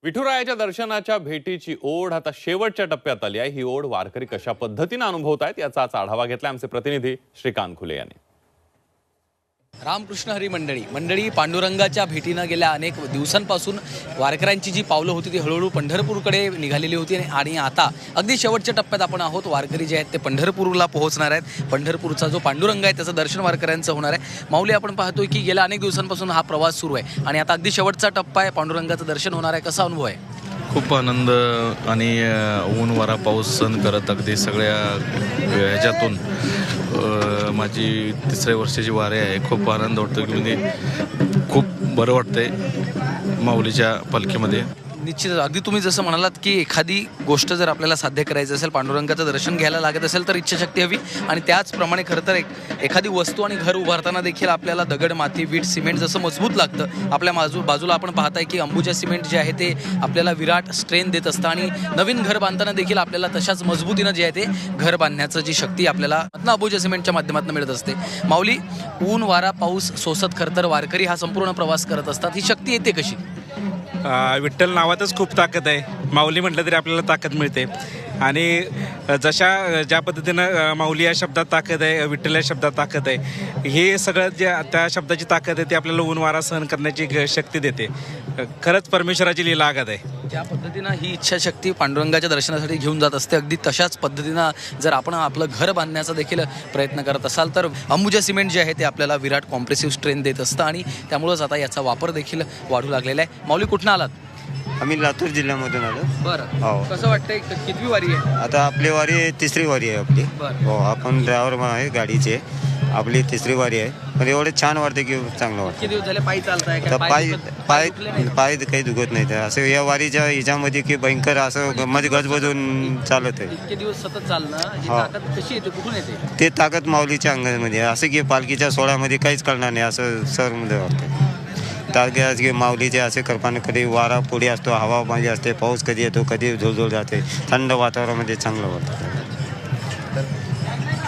विठुरायाच्या दर्शनाच्या भेटीची ओढ आता शेवटच्या टप्प्यात आली आहे। ही ओढ वारकरी कशा पद्धतीने अनुभवतायत याचा आढावा घेतला आमचे प्रतिनिधी श्रीकांत खुले यांनी। रामकृष्ण हरी मंडळी पांडुरंगाच्या भेटीनं गेल्या अनेक दिवसांपासून वारकऱ्यांची जी पावलं होती ती हळूहळू पंढरपूरकडे निघालेली होती आणि आता अगदी शेवटच्या टप्प्यात आपण आहोत। वारकरी जे आहेत ते पंढरपूरला पोहोचणार आहेत। पंढरपूरचा जो पांडुरंग आहे त्याचं दर्शन वारकऱ्यांचं होणार आहे। माऊली, आपण पाहतोय की गेल्या अनेक दिवसांपासून हा प्रवास सुरू आहे आणि आता अगदी शेवटचा टप्पा आहे, पांडुरंगाचं दर्शन होणार आहे। कसा अनुभव आहे? खूप आनंद आणि ऊन वारा पाऊस सहन करत अगदी सगळ्या ह्याच्यातून माझी 3ऱ्या वर्षाची वारी आहे। खूप आनंद वाटतो की म्हणजे खूप बरं वाटतंय माऊलीच्या पालखीमध्ये। निश्चित, अगदी तुम्ही जसं म्हणालात की एखादी गोष्ट जर आपल्याला साध्य करायचं असेल, पांडुरंगाचं दर्शन घ्यायला लागत असेल तर इच्छाशक्ती हवी आणि त्याचप्रमाणे खरं तर एखादी वस्तू आणि घर उभारताना देखील आपल्याला दगड, माती, वीट, सिमेंट जसं मजबूत लागतं, आपल्या बाजूला आपण पाहताय की अंबुजा सिमेंट जे आहे ते आपल्याला विराट स्ट्रेंथ देत असतं आणि नवीन घर बांधताना देखील आपल्याला तशाच मजबूतीनं जे आहे ते घर बांधण्याचं जी शक्ती आपल्याला अंबुजा सिमेंटच्या माध्यमातून मिळत असते। माऊली, ऊन वारा पाऊस सोसत खरं तर वारकरी हा संपूर्ण प्रवास करत असतात, ही शक्ती येते कशी? विठ्ठल नावातच खूप ताकद आहे। माऊली म्हटलं तरी आपल्याला ताकद मिळते आणि ज्या पद्धतीनं माऊली या शब्दात ताकद आहे, विठ्ठल या शब्दात ताकद आहे, हे सगळं जे त्या शब्दाची ताकद आहे ती आपल्याला ऊन वारा सहन करण्याची शक्ती देते। खरंच परमेश्वराची लीलागत आहे। ज्या पद्धतीनं ही इच्छाशक्ती पांडुरंगाच्या दर्शनासाठी घेऊन जात असते, अगदी तशाच पद्धतीनं जर आपण आपलं घर बांधण्याचा देखील प्रयत्न करत असाल तर अंबुजा सिमेंट जे आहे ते आपल्याला विराट कॉम्प्रेसिव्ह स्ट्रेंथ देत असतं आणि त्यामुळंच आता याचा वापर देखील वाढू लागलेला आहे। माऊली, कुठनं आलात? आम्ही लातूर जिल्ह्यामधून आलो। बरं, हो। कसं वाटतंय, कितवी वारी आहे? आता आपली वारी 3री वारी आहे आपली। हो, आपण ड्रायव्हर आहे गाडीचे, आपली 3री वारी आहे। पण एवढे छान वाटते की चांगलं वाटतं। किती दिवस झाले पायी चालताय? पाय काही दुखत नाही असं या वारीच्या हिच्यामध्ये की भयंकर असं मध्ये गजबजून चालत आहे। इतके दिवस सतत चालणं, ही ताकद कशी येते, कुठून येते? ते ताकद माऊलीच्या अंगामध्ये आहे। असं की पालखीच्या सोहळ्यामध्ये काहीच कळणार नाही असं सरमध्ये वाटतं। तारखे की माऊलीचे असे कृपाने कधी वारा पुढे असतो, हवा मध्ये असते, पाऊस कधी येतो, कधी झुळझुळ जाते, थंड वातावरणामध्ये चांगलं वाटतं।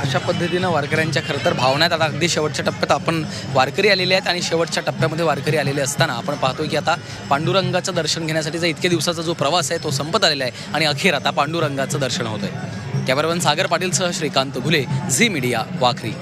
अशा पद्धतीनं वारकऱ्यांच्या खरं तर भावनात आता अगदी शेवटच्या टप्प्यात आपण वारकरी आलेले आहेत आणि शेवटच्या टप्प्यामध्ये वारकरी आलेले असताना आपण पाहतोय की आता पांडुरंगाचं दर्शन घेण्यासाठीचा इतक्या दिवसाचा जो प्रवास आहे तो संपत आलेला आहे आणि अखेर आता पांडुरंगाचं दर्शन होत आहे। कॅमेरामॅन सागर पाटीलसह Shrikant Ghule, Zee Media, Wakhari.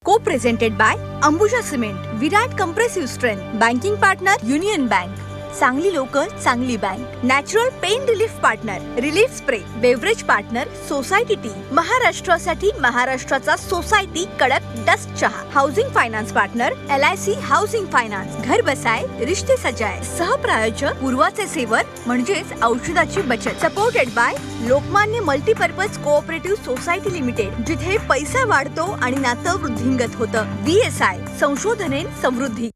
Co-presented by Ambuja Cement, Virat Compressive Strength, Banking Partner Union Bank, Sangli local चांगली bank, natural pain relief partner relief spray, beverage partner society tea, महाराष्ट्रासाठी महाराष्ट्राचा सोसायटी कडक डस्ट चहा, housing finance partner LIC housing finance, घर बसाय रिश्ते सजाय, सहप्रायोजक पूर्वाचे सेवन म्हणजेच औषधाची बचत, supported by Lokmanya multipurpose cooperative society limited, जिथे पैसा वाढतो आणि नातं वृद्धिंगत होतं। VSI संशोधने समृद्धी।